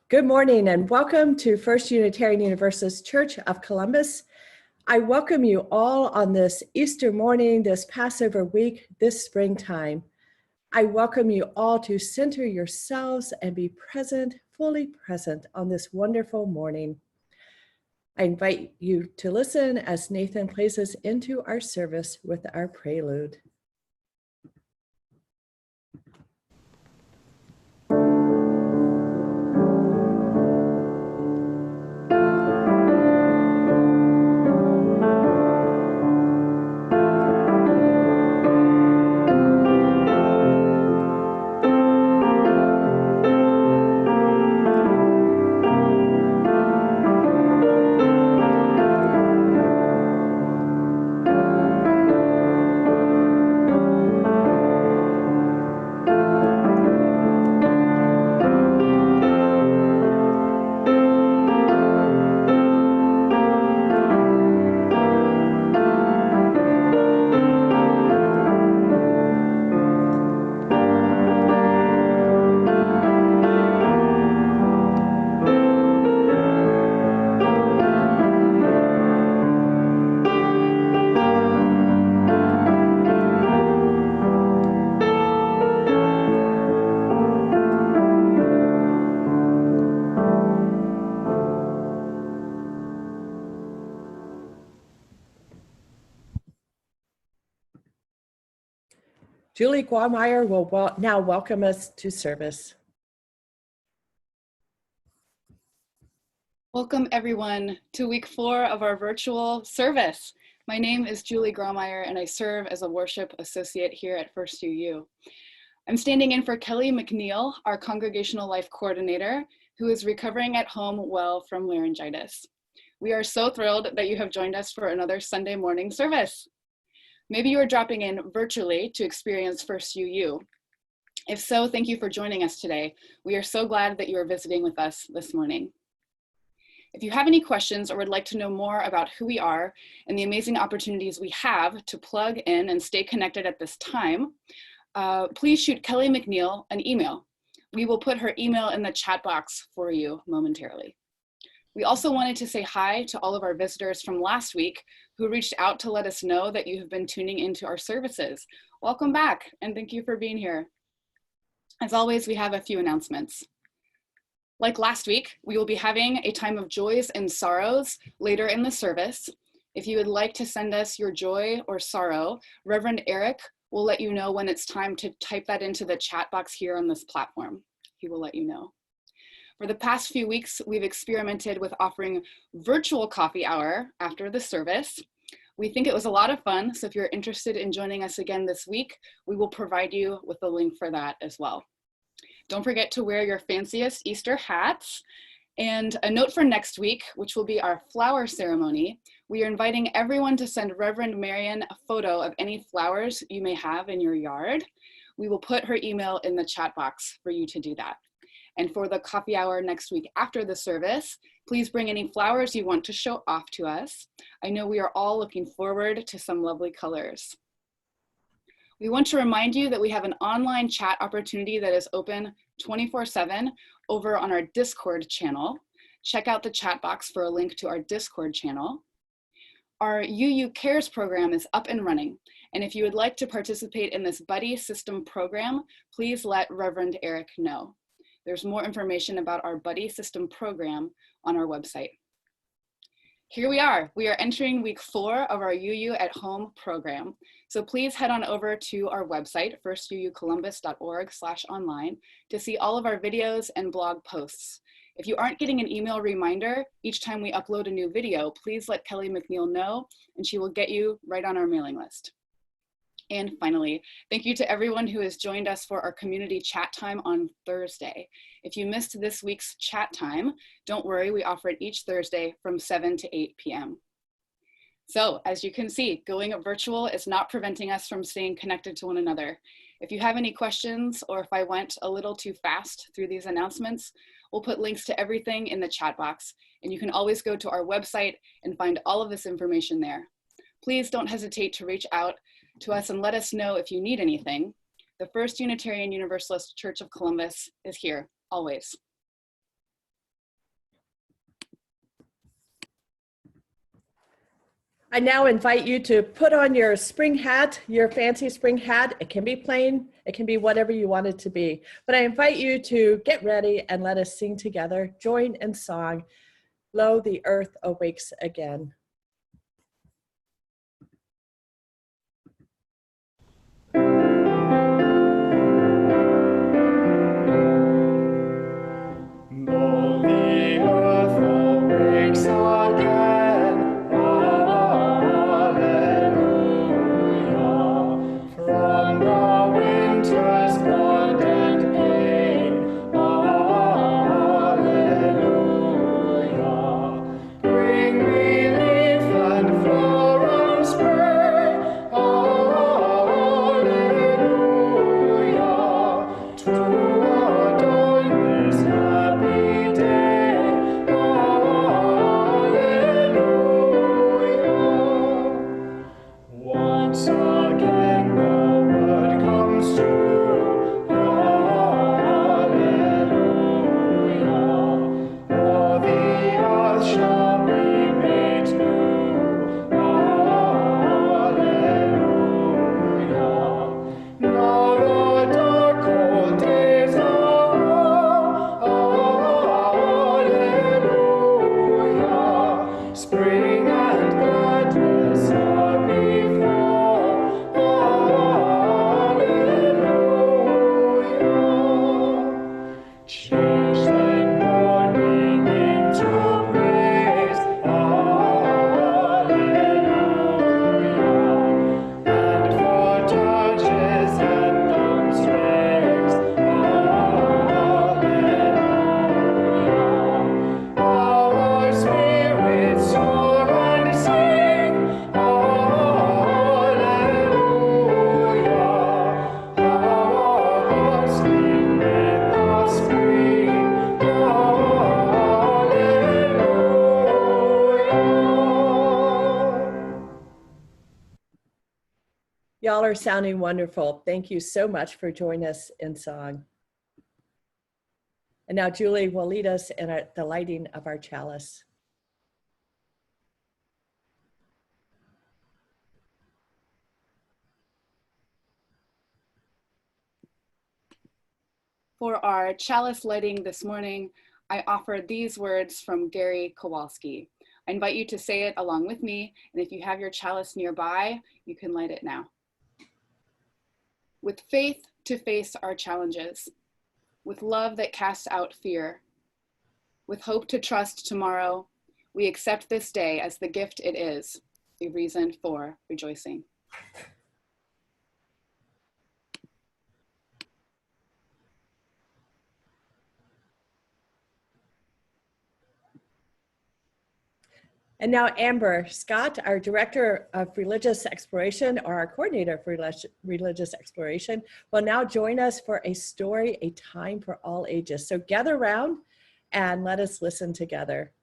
Good morning and welcome to First Unitarian Universalist Church of Columbus. I welcome you all on this Easter morning, this Passover week, this springtime. I welcome you all to center yourselves and be present, fully present on this wonderful morning. I invite you to listen as Nathan plays us into our service with our prelude. Julie Guameyer will now welcome us to service. Welcome everyone to week 4 of our virtual service. My name is Julie Gromeyer and I serve as a worship associate here at First UU. I'm standing in for Kelly McNeil, our congregational life coordinator, who is recovering at home well from laryngitis. We are so thrilled that you have joined us for another Sunday morning service. Maybe you are dropping in virtually to experience First UU. If so, thank you for joining us today. We are so glad that you are visiting with us this morning. If you have any questions or would like to know more about who we are and the amazing opportunities we have to plug in and stay connected at this time, please shoot Kelly McNeil an email. We will put her email in the chat box for you momentarily. We also wanted to say hi to all of our visitors from last week who reached out to let us know that you have been tuning into our services. Welcome back and thank you for being here. As always, we have a few announcements. Like last week, we will be having a time of joys and sorrows later in the service. If you would like to send us your joy or sorrow, Reverend Eric will let you know when it's time to type that into the chat box here on this platform. He will let you know. For the past few weeks, we've experimented with offering virtual coffee hour after the service. We think it was a lot of fun, so if you're interested in joining us again this week, we will provide you with the link for that as well. Don't forget to wear your fanciest Easter hats. And a note for next week, which will be our flower ceremony, we are inviting everyone to send Reverend Marion a photo of any flowers you may have in your yard. We will put her email in the chat box for you to do that. And for the coffee hour next week after the service, please bring any flowers you want to show off to us. I know we are all looking forward to some lovely colors. We want to remind you that we have an online chat opportunity that is open 24/7 over on our Discord channel. Check out the chat box for a link to our Discord channel. Our UU Cares program is up and running. And if you would like to participate in this buddy system program, please let Reverend Eric know. There's more information about our buddy system program on our website. Here we are entering week 4 of our UU at Home program. So please head on over to our website, firstuucolumbus.org/online, to see all of our videos and blog posts. If you aren't getting an email reminder each time we upload a new video, please let Kelly McNeil know and she will get you right on our mailing list. And finally, thank you to everyone who has joined us for our community chat time on Thursday. If you missed this week's chat time, don't worry, we offer it each Thursday from 7 to 8 p.m. So as you can see, going virtual is not preventing us from staying connected to one another. If you have any questions or if I went a little too fast through these announcements, we'll put links to everything in the chat box, and you can always go to our website and find all of this information there. Please don't hesitate to reach out to us and let us know if you need anything. The First Unitarian Universalist Church of Columbus is here, always. I now invite you to put on your spring hat, your fancy spring hat. It can be plain, it can be whatever you want it to be. But I invite you to get ready and let us sing together. Join in song, Lo, the earth awakes again. Y'all are sounding wonderful. Thank you so much for joining us in song. And now Julie will lead us in the lighting of our chalice. For our chalice lighting this morning, I offer these words from Gary Kowalski. I invite you to say it along with me, and if you have your chalice nearby, you can light it now. With faith to face our challenges, with love that casts out fear, with hope to trust tomorrow, we accept this day as the gift it is, a reason for rejoicing. And now Amber Scott, our Director of Religious Exploration, or our Coordinator for Religious Exploration, will now join us for a story, A Time for All Ages. So gather around and let us listen together.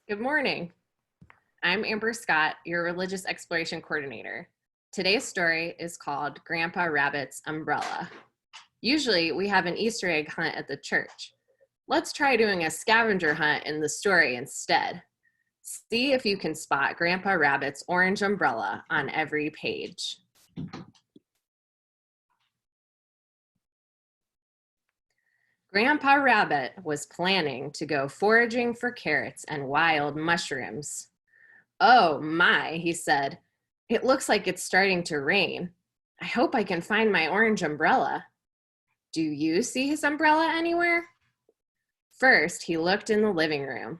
Good morning. I'm Amber Scott, your Religious Exploration Coordinator. Today's story is called Grandpa Rabbit's Umbrella. Usually we have an Easter egg hunt at the church. Let's try doing a scavenger hunt in the story instead. See if you can spot Grandpa Rabbit's orange umbrella on every page. Grandpa Rabbit was planning to go foraging for carrots and wild mushrooms. Oh my, he said, it looks like it's starting to rain. I hope I can find my orange umbrella. Do you see his umbrella anywhere? First, he looked in the living room.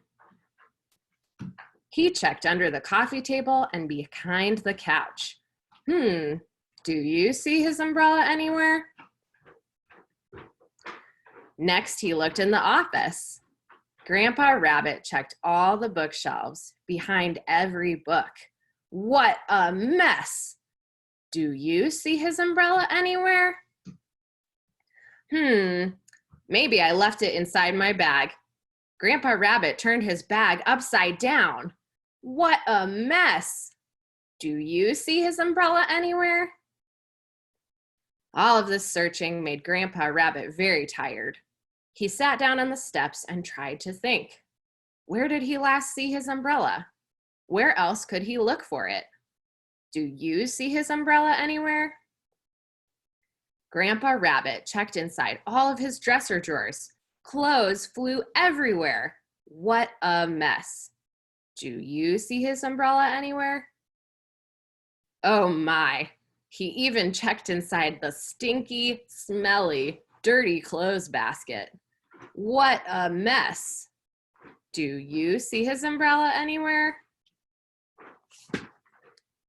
He checked under the coffee table and behind the couch. Do you see his umbrella anywhere? Next, he looked in the office. Grandpa Rabbit checked all the bookshelves behind every book. What a mess! Do you see his umbrella anywhere? Maybe I left it inside my bag. Grandpa Rabbit turned his bag upside down. What a mess! Do you see his umbrella anywhere? All of this searching made Grandpa Rabbit very tired. He sat down on the steps and tried to think. Where did he last see his umbrella? Where else could he look for it? Do you see his umbrella anywhere? Grandpa Rabbit checked inside all of his dresser drawers. Clothes flew everywhere. What a mess. Do you see his umbrella anywhere? Oh my, he even checked inside the stinky, smelly, dirty clothes basket. What a mess. Do you see his umbrella anywhere?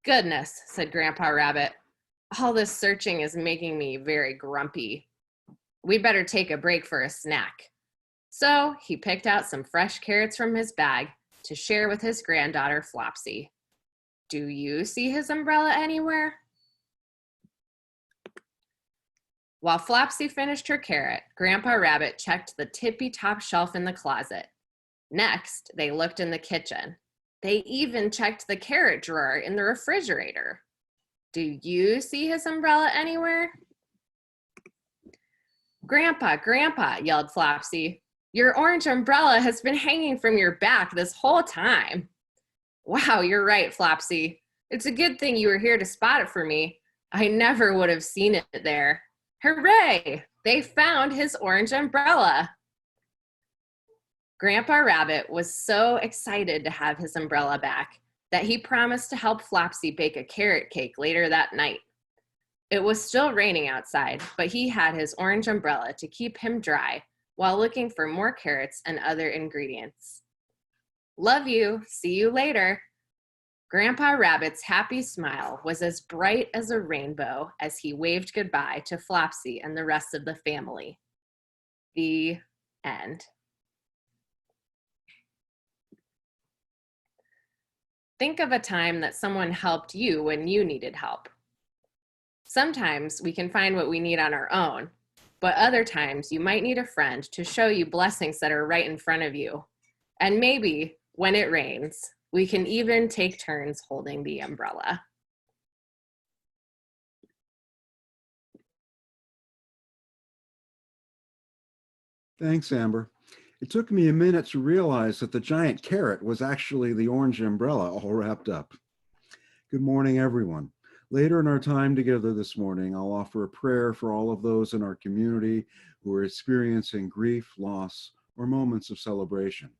Goodness, said Grandpa Rabbit. All this searching is making me very grumpy. We'd better take a break for a snack. So he picked out some fresh carrots from his bag to share with his granddaughter, Flopsy. Do you see his umbrella anywhere? While Flopsy finished her carrot, Grandpa Rabbit checked the tippy-top shelf in the closet. Next, they looked in the kitchen. They even checked the carrot drawer in the refrigerator. Do you see his umbrella anywhere? Grandpa, Grandpa, yelled Flopsy. Your orange umbrella has been hanging from your back this whole time. Wow, you're right, Flopsy. It's a good thing you were here to spot it for me. I never would have seen it there. Hooray! They found his orange umbrella. Grandpa Rabbit was so excited to have his umbrella back that he promised to help Flopsy bake a carrot cake later that night. It was still raining outside, but he had his orange umbrella to keep him dry while looking for more carrots and other ingredients. Love you. See you later. Grandpa Rabbit's happy smile was as bright as a rainbow as he waved goodbye to Flopsy and the rest of the family. The end. Think of a time that someone helped you when you needed help. Sometimes we can find what we need on our own, but other times you might need a friend to show you blessings that are right in front of you. And maybe when it rains, we can even take turns holding the umbrella. Thanks, Amber. It took me a minute to realize that the giant carrot was actually the orange umbrella all wrapped up. Good morning, everyone. Later in our time together this morning, I'll offer a prayer for all of those in our community who are experiencing grief, loss, or moments of celebration.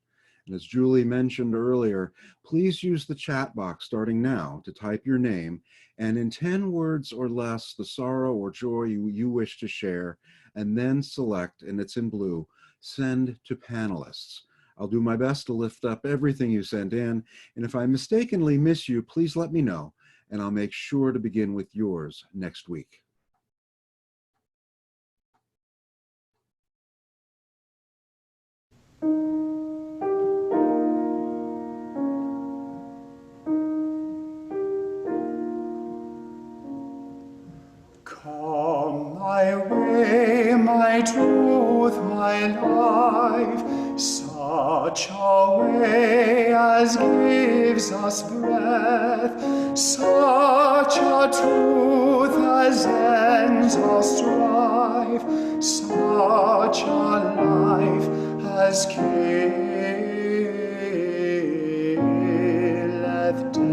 And as Julie mentioned earlier, please use the chat box starting now to type your name and in 10 words or less the sorrow or joy you wish to share, and then select, and it's in blue, send to panelists. I'll do my best to lift up everything you sent in, and if I mistakenly miss you, please let me know, and I'll make sure to begin with yours next week. Come my way, my truth, my life, such a way as gives us breath, such a truth as ends our strife, such a life as killeth death.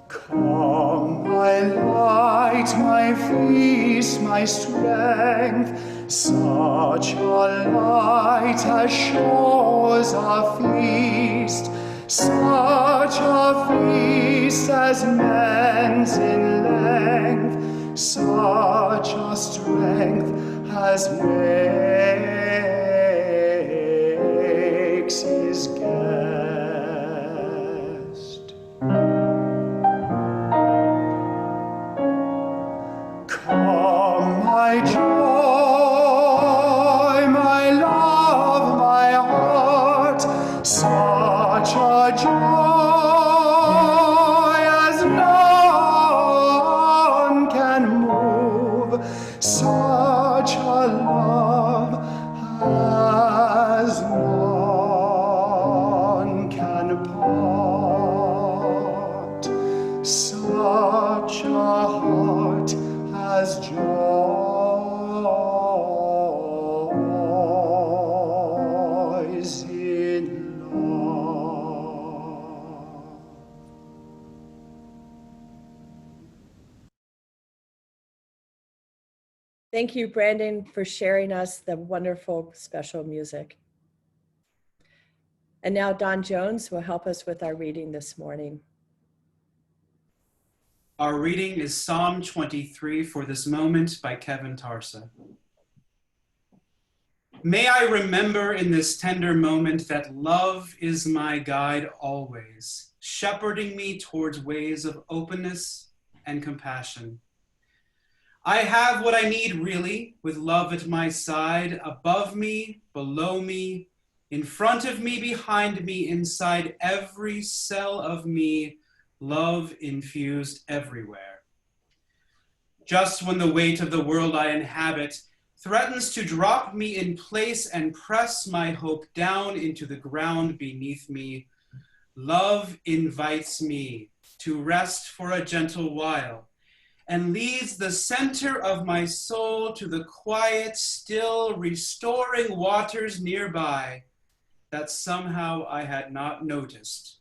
Come, my light, my feast, my strength, such a light as shows a feast, such a feast as mends in length, such a strength as makes his guest. Come, my joy, my love, my heart, such a joy as none can move, such a love Thank you, Brandon, for sharing us the wonderful special music. And now Don Jones will help us with our reading this morning. Our reading is Psalm 23 for this moment by Kevin Tarsa. May I remember in this tender moment that love is my guide always, shepherding me towards ways of openness and compassion. I have what I need really, with love at my side, above me, below me, in front of me, behind me, inside every cell of me, love infused everywhere. Just when the weight of the world I inhabit threatens to drop me in place and press my hope down into the ground beneath me, love invites me to rest for a gentle while and leads the center of my soul to the quiet, still, restoring waters nearby that somehow I had not noticed.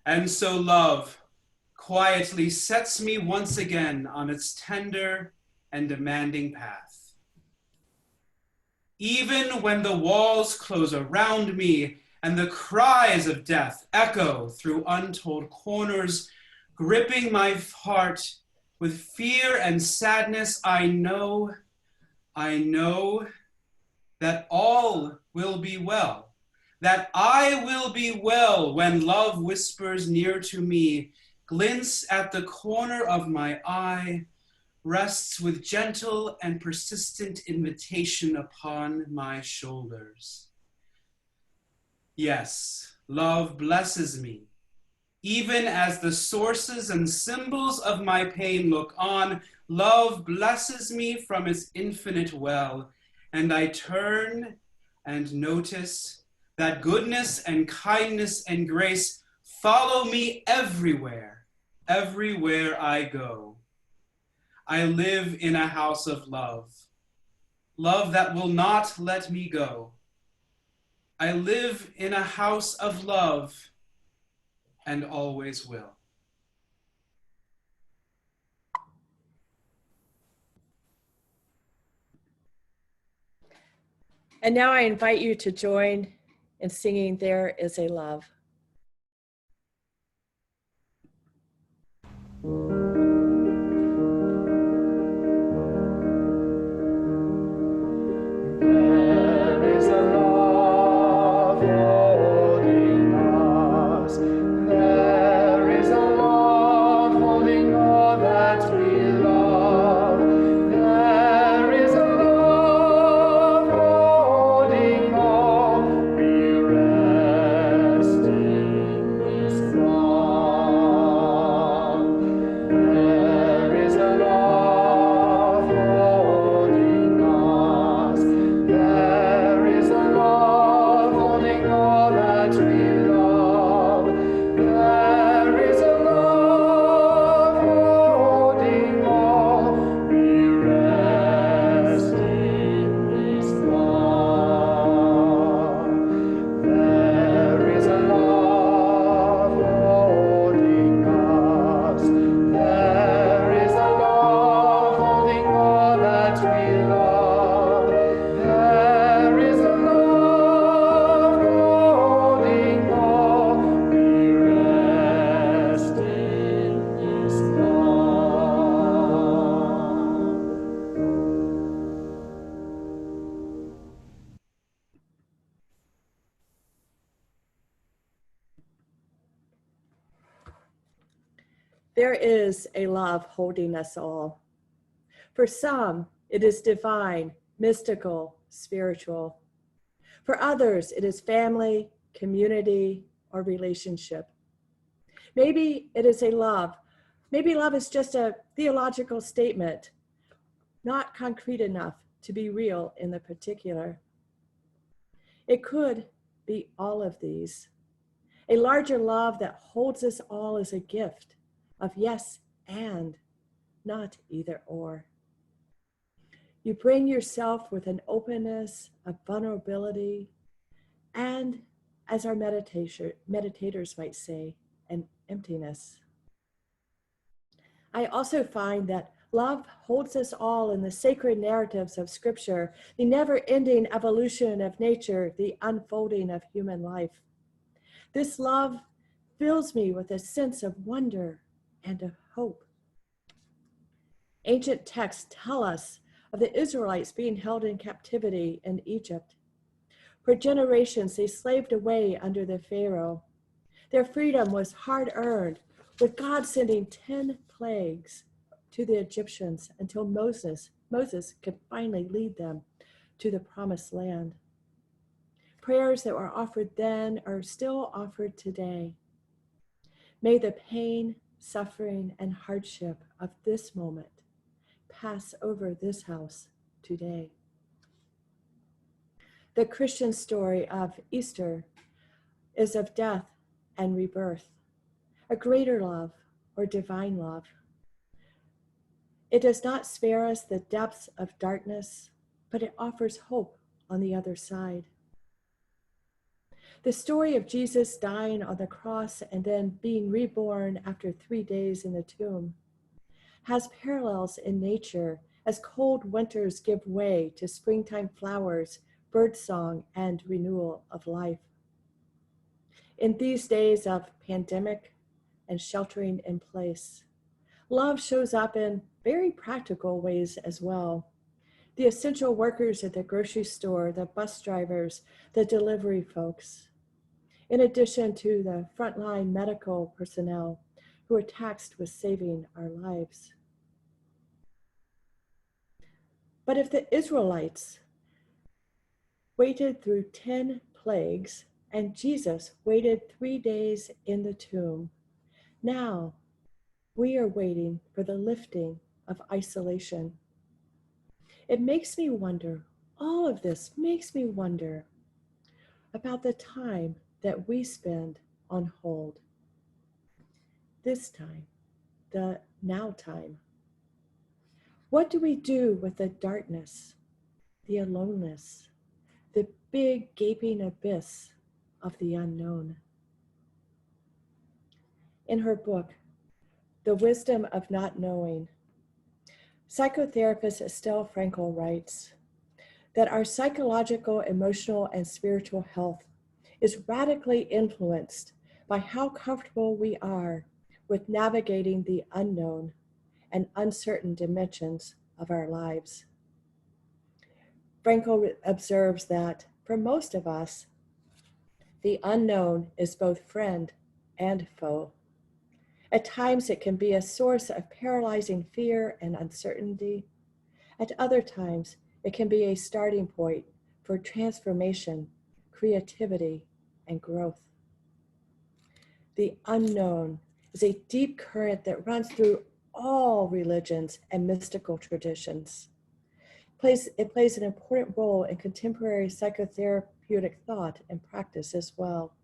And so love quietly sets me once again on its tender and demanding path. Even when the walls close around me and the cries of death echo through untold corners, gripping my heart with fear and sadness, I know that all will be well, that I will be well when love whispers near to me, glints at the corner of my eye, rests with gentle and persistent invitation upon my shoulders. Yes, love blesses me, even as the sources and symbols of my pain look on. Love blesses me from its infinite well, and I turn and notice that goodness and kindness and grace follow me everywhere, everywhere I go. I live in a house of love, love that will not let me go. I live in a house of love and always will. And now I invite you to join in singing There Is a Love. There is a love holding us. There is a love holding all that we love. There is a love holding all. We rest in His love. There is a love holding us. There is a love holding all that we love. There is a love holding all. We rest in His love. There is a love holding us. There is a love holding all that we love. There is a love holding all. We rest in His love. There is a love holding us all. For some, it is divine, mystical, spiritual. For others, it is family, community, or relationship. Maybe it is a love. Maybe love is just a theological statement, not concrete enough to be real in the particular. It could be all of these. A larger love that holds us all as a gift of yes and, not either or. You bring yourself with an openness, a vulnerability, and, as our meditators might say, an emptiness. I also find that Love holds us all in the sacred narratives of Scripture, the never-ending evolution of nature, the unfolding of human life. This love fills me with a sense of wonder and of hope. Ancient texts tell us of the Israelites being held in captivity in Egypt. For generations, they slaved away under the Pharaoh. Their freedom was hard-earned, with God sending 10 plagues to the Egyptians until Moses could finally lead them to the promised land. Prayers that were offered then are still offered today. May the pain, suffering, and hardship of this moment pass over this house today. The Christian story of Easter is of death and rebirth, a greater love or divine love. It does not spare us the depths of darkness, but it offers hope on the other side. The story of Jesus dying on the cross and then being reborn after 3 days in the tomb has parallels in nature as cold winters give way to springtime flowers, birdsong, and renewal of life. In these days of pandemic and sheltering in place, love shows up in very practical ways as well. The essential workers at the grocery store, the bus drivers, the delivery folks, in addition to the frontline medical personnel who are tasked with saving our lives. But if the Israelites waited through 10 plagues and Jesus waited 3 days in the tomb, now we are waiting for the lifting of isolation. It makes me wonder, all of this makes me wonder about the time that we spend on hold. This time, the now time. What do we do with the darkness, the aloneness, the big gaping abyss of the unknown? In her book, The Wisdom of Not Knowing, psychotherapist Estelle Frankel writes that our psychological, emotional, and spiritual health is radically influenced by how comfortable we are with navigating the unknown and uncertain dimensions of our lives. Frankel observes that for most of us, the unknown is both friend and foe. At times, it can be a source of paralyzing fear and uncertainty. At other times, it can be a starting point for transformation, creativity, and growth. The unknown is a deep current that runs through all religions and mystical traditions. It plays an important role in contemporary psychotherapeutic thought and practice as well.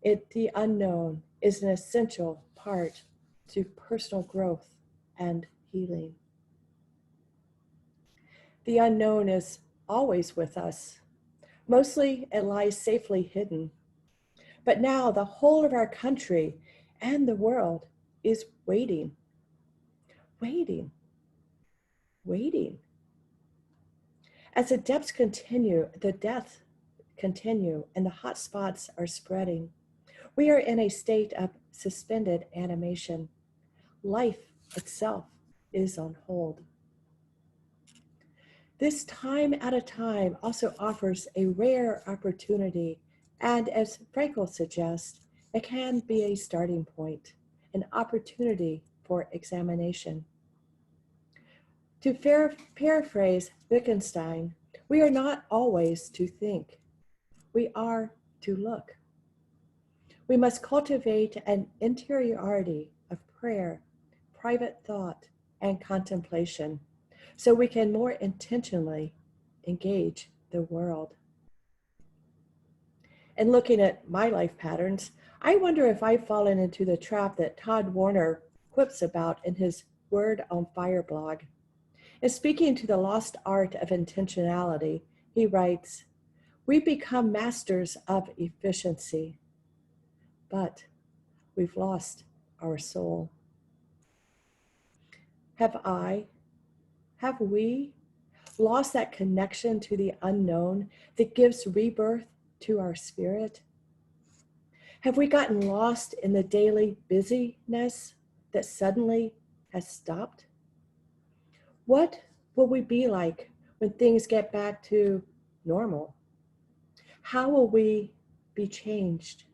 The unknown is an essential part to personal growth and healing. The unknown is always with us. Mostly it lies safely hidden. But now the whole of our country and the world is waiting. As the deaths continue, and the hot spots are spreading, we are in a state of suspended animation. Life itself is on hold. This time at a time also offers a rare opportunity, and as Frankel suggests, it can be a starting point, an opportunity for examination. To paraphrase Wittgenstein, we are not always to think, we are to look. We must cultivate an interiority of prayer, private thought, and contemplation, so we can more intentionally engage the world. And looking at my life patterns, I wonder if I've fallen into the trap that Todd Warner quips about in his Word on Fire blog. In speaking to the lost art of intentionality, he writes, "We become masters of efficiency, but we've lost our soul." have we lost that connection to the unknown that gives rebirth to our spirit? Have we gotten lost in the daily busyness that suddenly has stopped? What will we be like when things get back to normal? How will we be changed?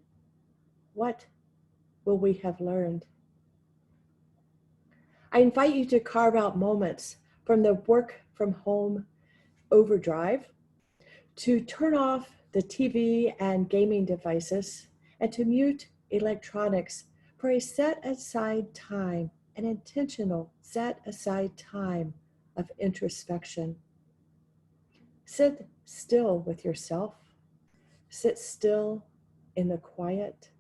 What will we have learned? I invite you to carve out moments from the work from home overdrive to turn off the TV and gaming devices and to mute electronics for a set aside time, an intentional set aside time of introspection. Sit still with yourself. Sit still in the quiet.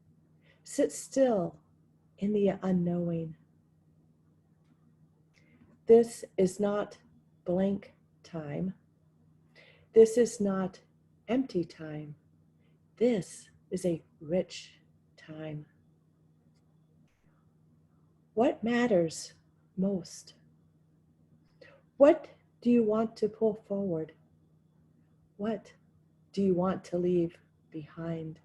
Sit still in the unknowing. This is not blank time. This is not empty time. This is a rich time. What matters most? What do you want to pull forward? What do you want to leave behind?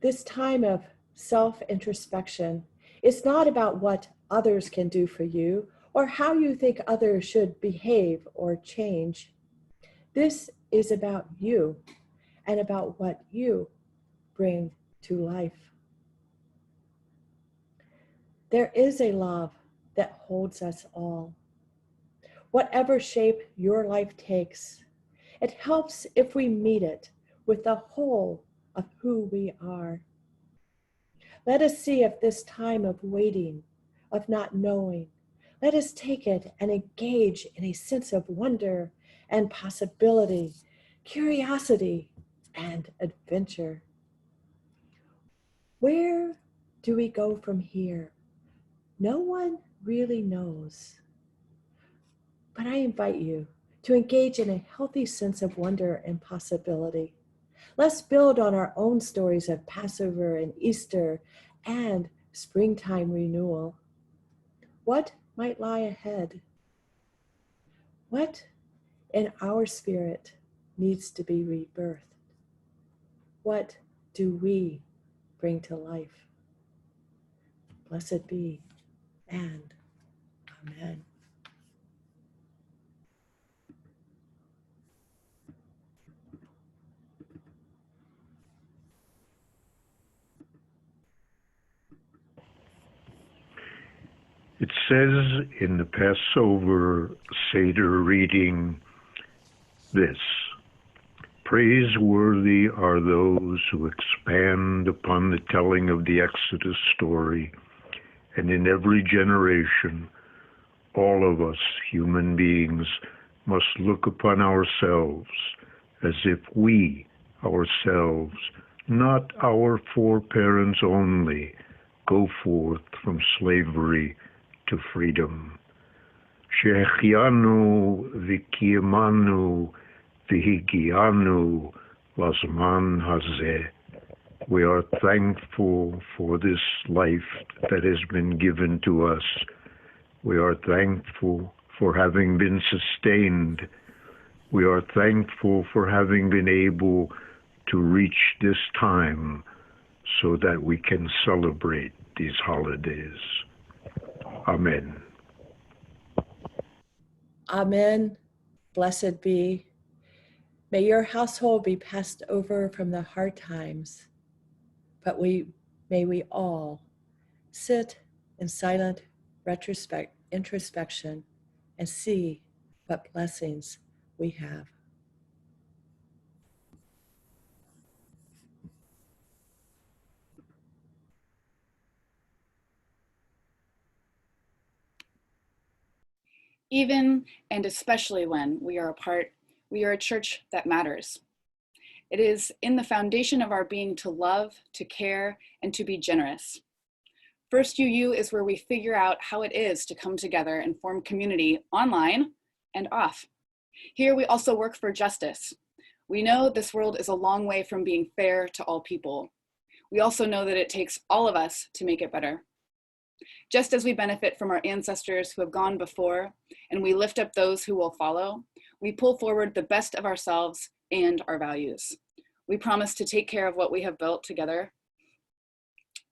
This time of self-introspection is not about what others can do for you or how you think others should behave or change. This is about you and about what you bring to life. There is a love that holds us all. Whatever shape your life takes, it helps if we meet it with the whole of who we are. Let us see if this time of waiting, of not knowing, let us take it and engage in a sense of wonder and possibility, curiosity and adventure. Where do we go from here? No one really knows. But I invite you to engage in a healthy sense of wonder and possibility. Let's build on our own stories of Passover and Easter and springtime renewal. What might lie ahead? What in our spirit needs to be rebirthed? What do we bring to life? Blessed be and amen. It says in the Passover Seder reading this: praiseworthy are those who expand upon the telling of the Exodus story, and in every generation, all of us human beings must look upon ourselves as if we ourselves, not our foreparents only, go forth from slavery to freedom. Shechianu v'kiyamanu v'higianu lazman hazeh. We are thankful for this life that has been given to us. We are thankful for having been sustained. We are thankful for having been able to reach this time so that we can celebrate these holidays. Amen. Amen. Blessed be. May your household be passed over from the hard times, but may we all sit in silent introspection and see what blessings we have. Even and especially when we are apart, we are a church that matters. It is in the foundation of our being to love, to care, and to be generous. First UU is where we figure out how it is to come together and form community online and off. Here we also work for justice. We know this world is a long way from being fair to all people. We also know that it takes all of us to make it better. Just as we benefit from our ancestors who have gone before, and we lift up those who will follow, we pull forward the best of ourselves and our values. We promise to take care of what we have built together,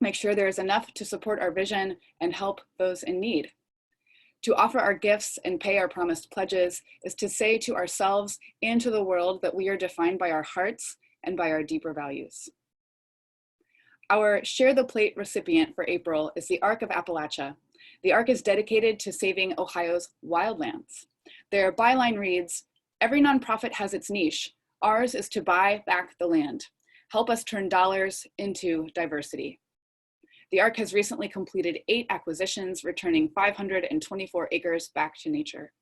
make sure there is enough to support our vision and help those in need. To offer our gifts and pay our promised pledges is to say to ourselves and to the world that we are defined by our hearts and by our deeper values. Our Share the Plate recipient for April is the Arc of Appalachia. The Arc is dedicated to saving Ohio's wildlands. Their byline reads, "Every nonprofit has its niche. Ours is to buy back the land. Help us turn dollars into diversity." The Arc has recently completed 8 acquisitions, returning 524 acres back to nature.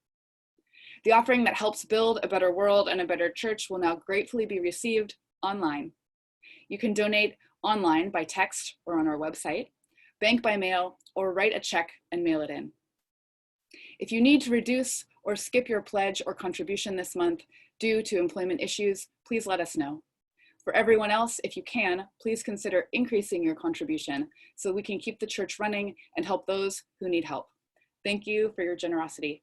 The offering that helps build a better world and a better church will now gratefully be received online. You can donate online by text or on our website, bank by mail, or write a check and mail it in. If you need to reduce or skip your pledge or contribution this month due to employment issues, please let us know. For everyone else, if you can, please consider increasing your contribution so we can keep the church running and help those who need help. Thank you for your generosity.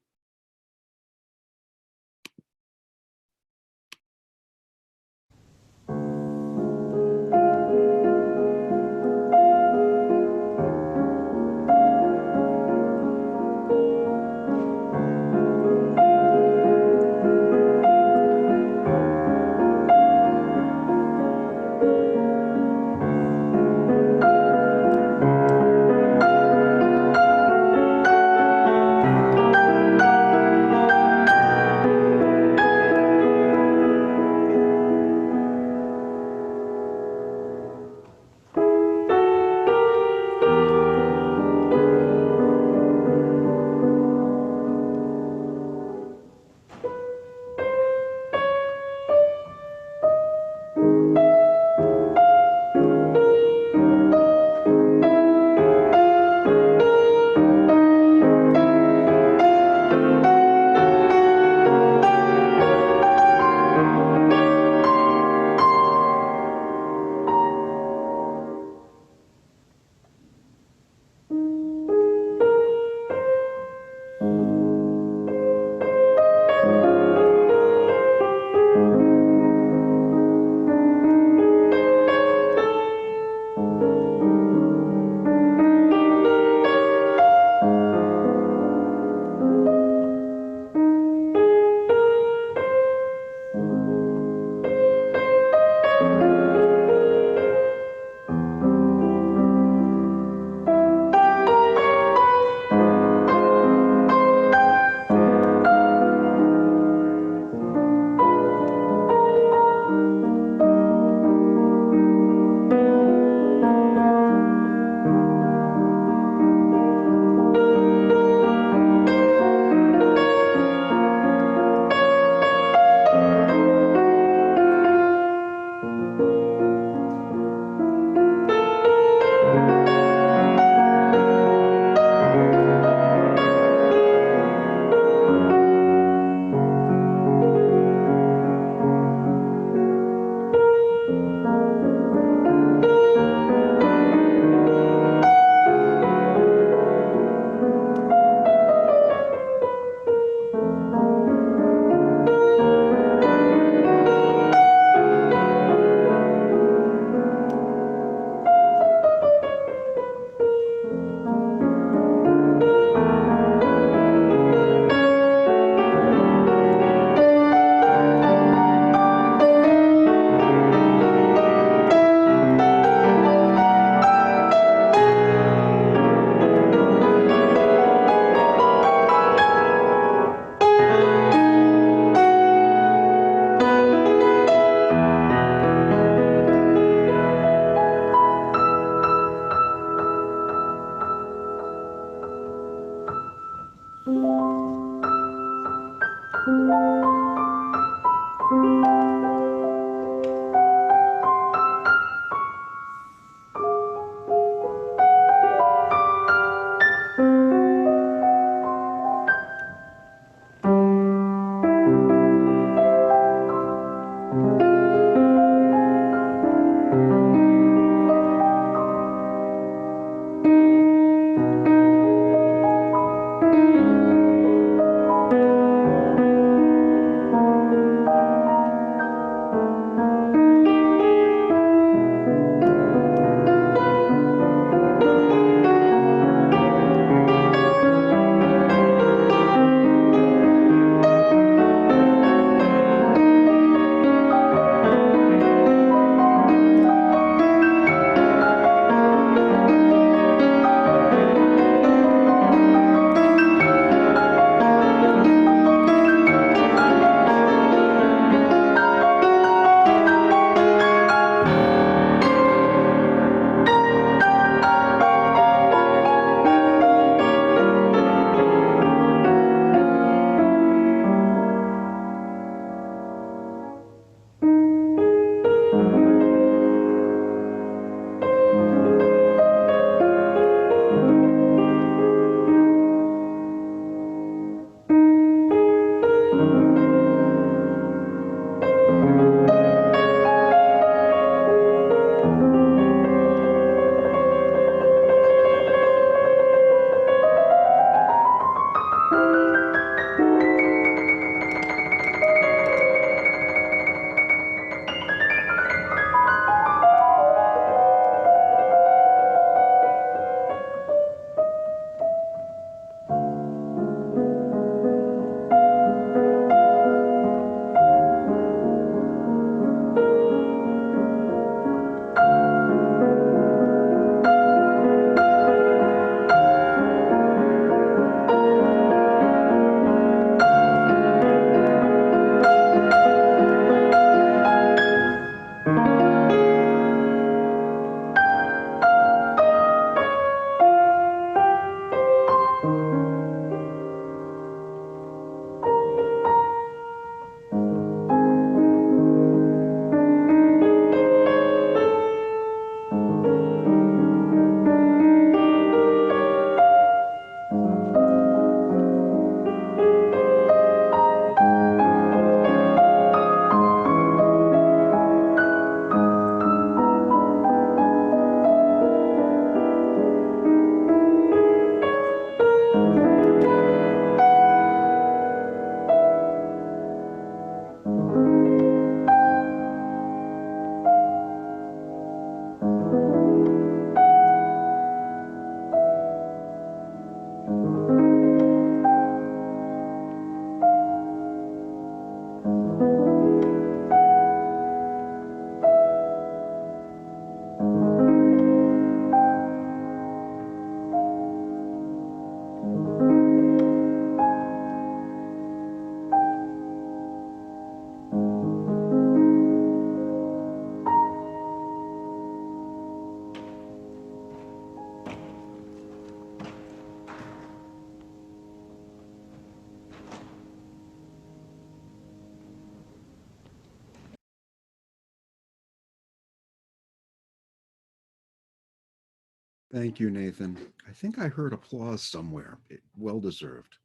Thank you, Nathan. I think I heard applause somewhere. Well deserved.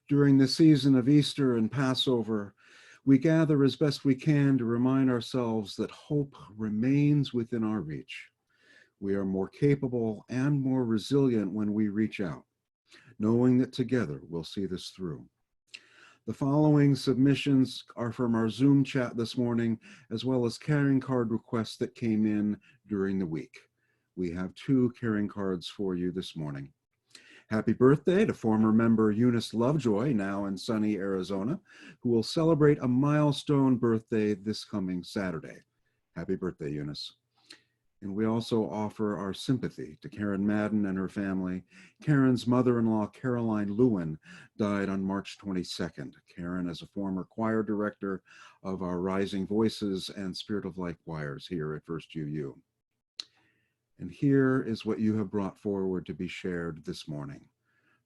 During the season of Easter and Passover, we gather as best we can to remind ourselves that hope remains within our reach. We are more capable and more resilient when we reach out, knowing that together we'll see this through. The following submissions are from our Zoom chat this morning, as well as caring card requests that came in during the week. We have 2 caring cards for you this morning. Happy birthday to former member Eunice Lovejoy, now in sunny Arizona, who will celebrate a milestone birthday this coming Saturday. Happy birthday, Eunice. And we also offer our sympathy to Karen Madden and her family. Karen's mother-in-law, Caroline Lewin, died on March 22nd. Karen is a former choir director of our Rising Voices and Spirit of Life choirs here at First UU. And here is what you have brought forward to be shared this morning.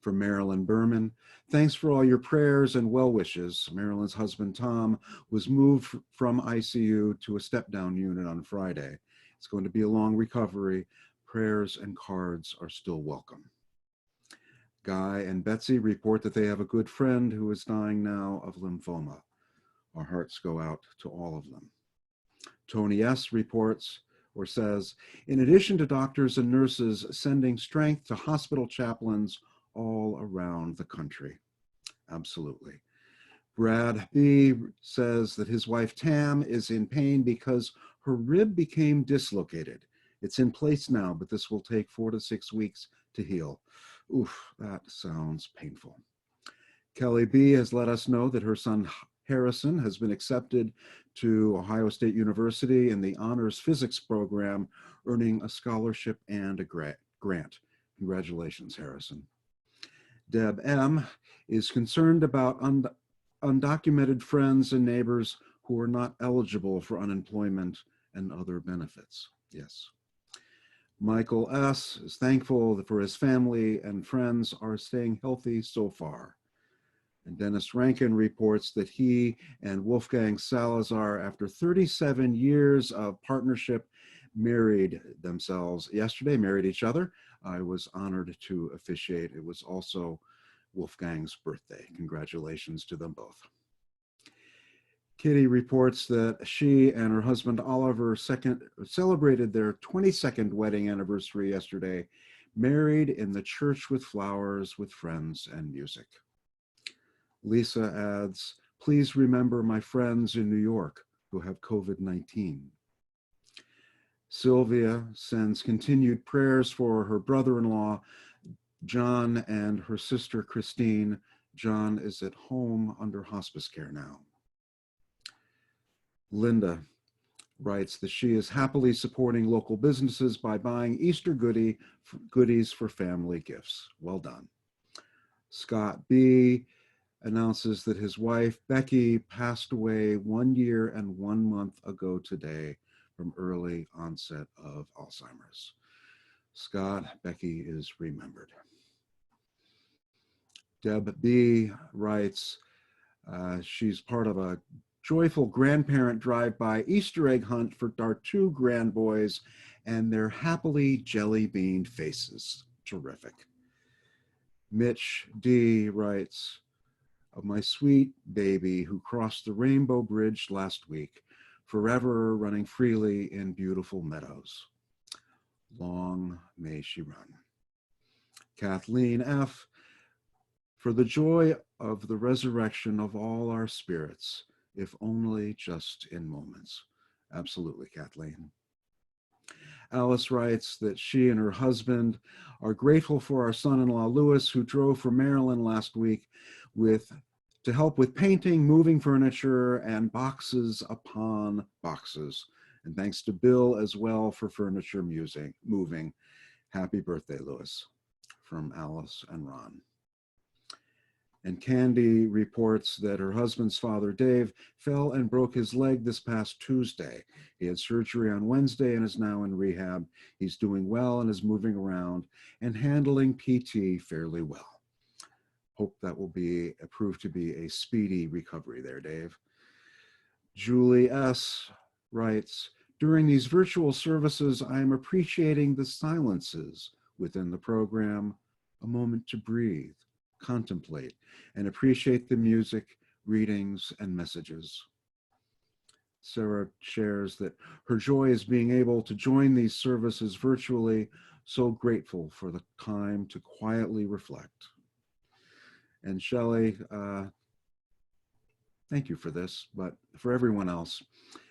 For Marilyn Berman, thanks for all your prayers and well wishes. Marilyn's husband, Tom, was moved from ICU to a step-down unit on Friday. It's going to be a long recovery. Prayers and cards are still welcome. Guy and Betsy report that they have a good friend who is dying now of lymphoma. Our hearts go out to all of them. Tony S. reports or says, in addition to doctors and nurses sending strength to hospital chaplains all around the country. Absolutely. Brad B. says that his wife Tam is in pain because her rib became dislocated. It's in place now, but this will take 4 to 6 weeks to heal. Oof, that sounds painful. Kelly B. has let us know that her son Harrison has been accepted to Ohio State University in the Honors Physics program, earning a scholarship and a grant. Congratulations, Harrison. Deb M. is concerned about undocumented friends and neighbors who are not eligible for unemployment and other benefits. Yes. Michael S. is thankful for his family and friends are staying healthy so far. And Dennis Rankin reports that he and Wolfgang Salazar, after 37 years of partnership, married themselves yesterday, married each other. I was honored to officiate. It was also Wolfgang's birthday. Congratulations to them both. Kitty reports that she and her husband Oliver celebrated their 22nd wedding anniversary yesterday, married in the church with flowers, with friends and music. Lisa adds, please remember my friends in New York who have COVID-19. Sylvia sends continued prayers for her brother-in-law, John, and her sister, Christine. John is at home under hospice care now. Linda writes that she is happily supporting local businesses by buying Easter goodies for family gifts. Well done. Scott B. announces that his wife, Becky, passed away 1 year and 1 month ago today from early onset of Alzheimer's. Scott, Becky is remembered. Deb B. writes, she's part of a joyful grandparent drive-by Easter egg hunt for our 2 grandboys and their happily jelly-beaned faces. Terrific. Mitch D. writes, of my sweet baby who crossed the Rainbow Bridge last week, forever running freely in beautiful meadows. Long may she run. Kathleen F., for the joy of the resurrection of all our spirits, if only just in moments. Absolutely, Kathleen. Alice writes that she and her husband are grateful for our son-in-law, Louis, who drove from Maryland last week to help with painting, moving furniture, and boxes upon boxes. And thanks to Bill as well for furniture moving. Happy birthday, Louis, from Alice and Ron. And Candy reports that her husband's father, Dave, fell and broke his leg this past Tuesday. He had surgery on Wednesday and is now in rehab. He's doing well and is moving around and handling PT fairly well. Hope that will prove to be a speedy recovery there, Dave. Julie S. writes, during these virtual services, I am appreciating the silences within the program, a moment to breathe, contemplate, and appreciate the music, readings, and messages. Sarah shares that her joy is being able to join these services virtually, so grateful for the time to quietly reflect. And Shelley, thank you for this, but for everyone else,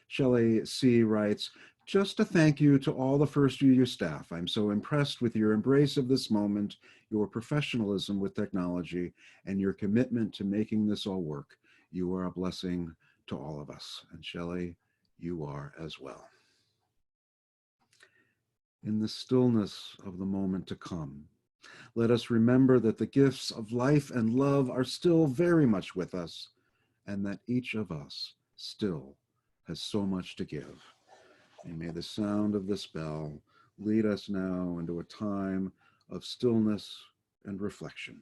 Shelley C. writes, just a thank you to all the First UU staff. I'm so impressed with your embrace of this moment, your professionalism with technology, and your commitment to making this all work. You are a blessing to all of us. And Shelley, you are as well. In the stillness of the moment to come, let us remember that the gifts of life and love are still very much with us, and that each of us still has so much to give. And may the sound of this bell lead us now into a time of stillness and reflection.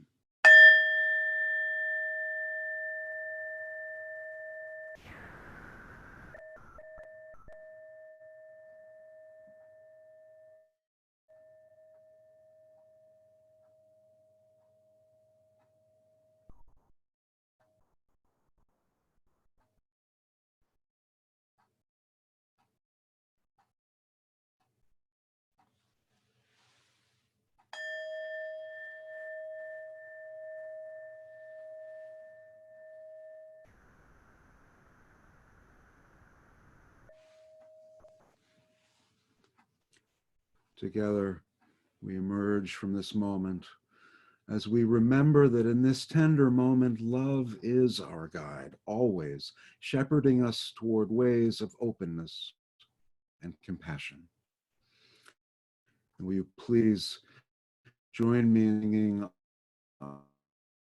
Together, we emerge from this moment as we remember that in this tender moment, love is our guide, always shepherding us toward ways of openness and compassion. And will you please join me in singing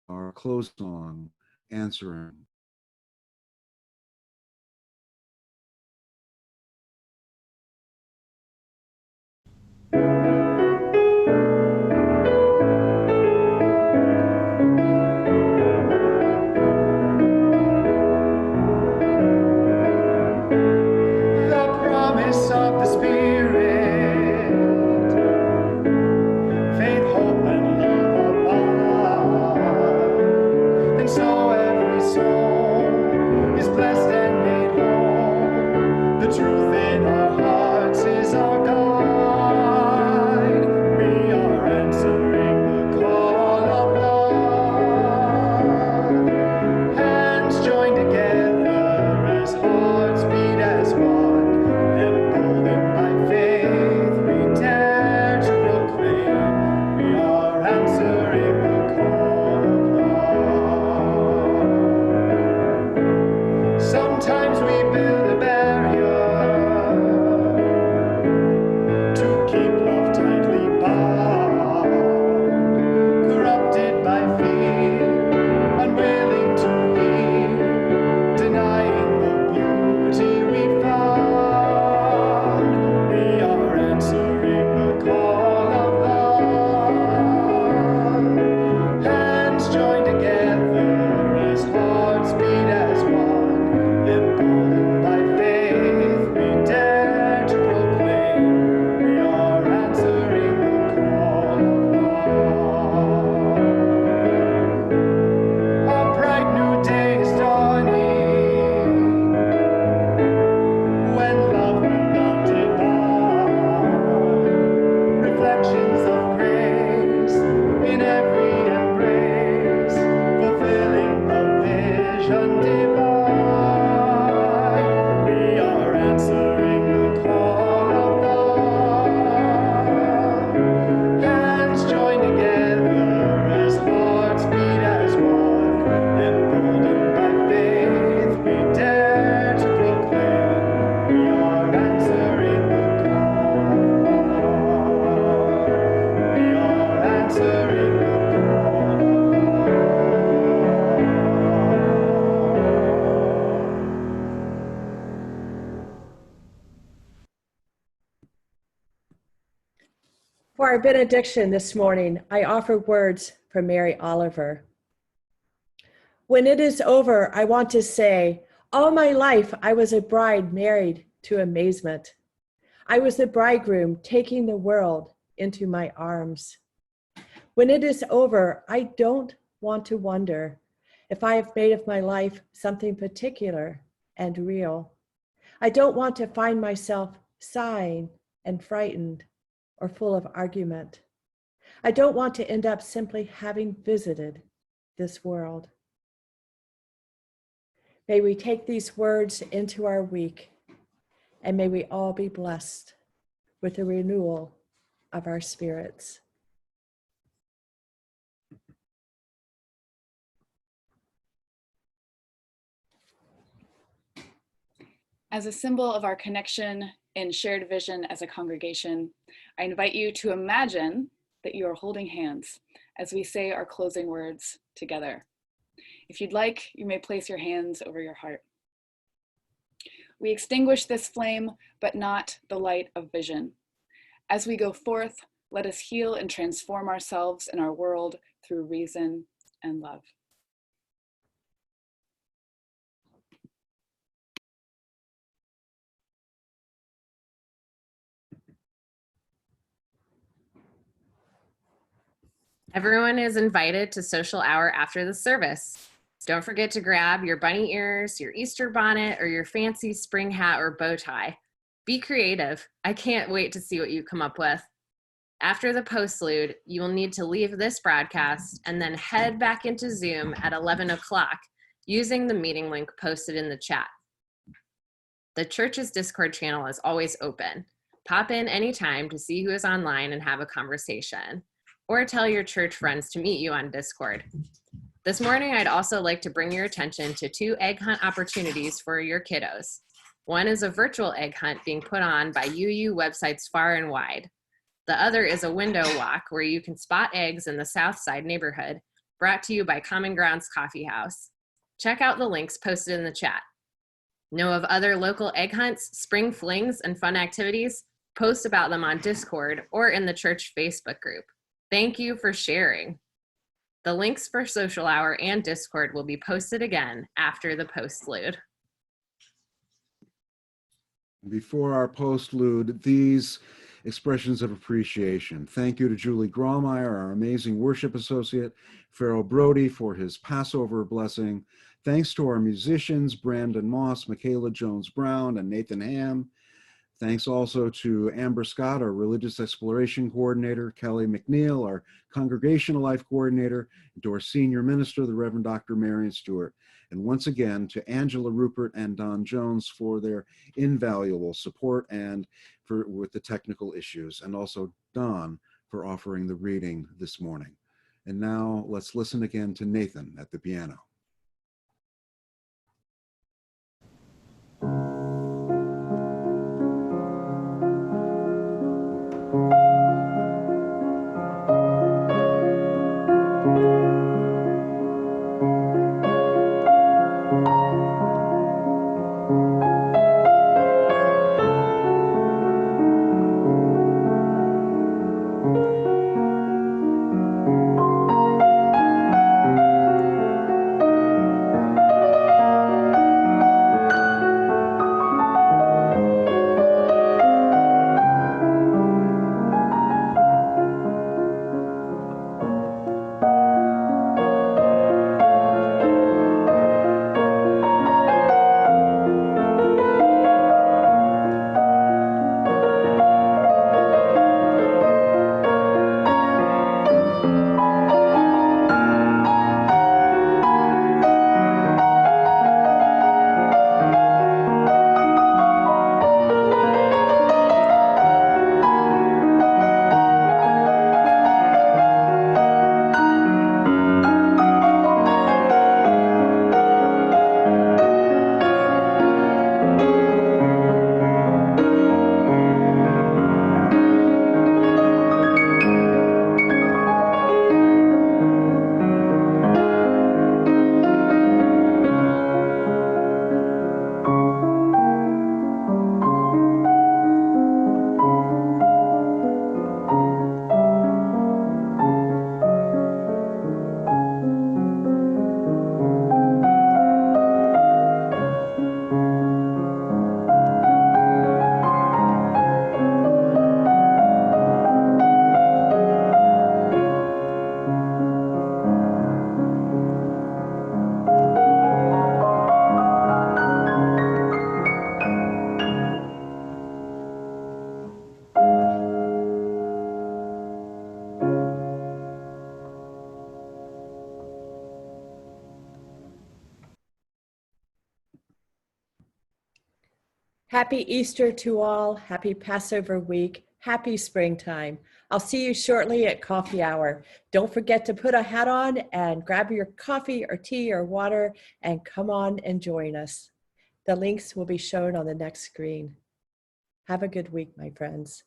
our close song, Answering. For our benediction this morning, I offer words from Mary Oliver. When it is over, I want to say, all my life I was a bride married to amazement. I was the bridegroom taking the world into my arms. When it is over, I don't want to wonder if I have made of my life something particular and real. I don't want to find myself sighing and frightened or full of argument. I don't want to end up simply having visited this world. May we take these words into our week, and may we all be blessed with the renewal of our spirits. As a symbol of our connection and shared vision as a congregation, I invite you to imagine that you are holding hands as we say our closing words together. If you'd like, you may place your hands over your heart. We extinguish this flame, but not the light of vision. As we go forth, let us heal and transform ourselves and our world through reason and love. Everyone is invited to social hour after the service. Don't forget to grab your bunny ears, your Easter bonnet, or your fancy spring hat or bow tie. Be creative. I can't wait to see what you come up with. After the postlude, you will need to leave this broadcast and then head back into Zoom at 11 o'clock using the meeting link posted in the chat. The church's Discord channel is always open. Pop in anytime to see who is online and have a conversation, or tell your church friends to meet you on Discord. This morning, I'd also like to bring your attention to 2 egg hunt opportunities for your kiddos. One is a virtual egg hunt being put on by UU websites far and wide. The other is a window walk where you can spot eggs in the South Side neighborhood, brought to you by Common Grounds Coffee House. Check out the links posted in the chat. Know of other local egg hunts, spring flings, and fun activities? Post about them on Discord or in the church Facebook group. Thank you for sharing. The links for social hour and Discord will be posted again after the postlude. Before our postlude, these expressions of appreciation. Thank you to Julie Graumeier, our amazing worship associate, Farrell Brody for his Passover blessing. Thanks to our musicians, Brandon Moss, Michaela Jones-Brown, and Nathan Ham. Thanks also to Amber Scott, our Religious Exploration Coordinator, Kelly McNeil, our Congregational Life Coordinator, and to our Senior Minister, the Reverend Dr. Marion Stewart. And once again, to Angela Rupert and Don Jones for their invaluable support and with the technical issues, and also Don for offering the reading this morning. And now let's listen again to Nathan at the piano. Happy Easter to all. Happy Passover week. Happy springtime. I'll see you shortly at coffee hour. Don't forget to put a hat on and grab your coffee or tea or water and come on and join us. The links will be shown on the next screen. Have a good week, my friends.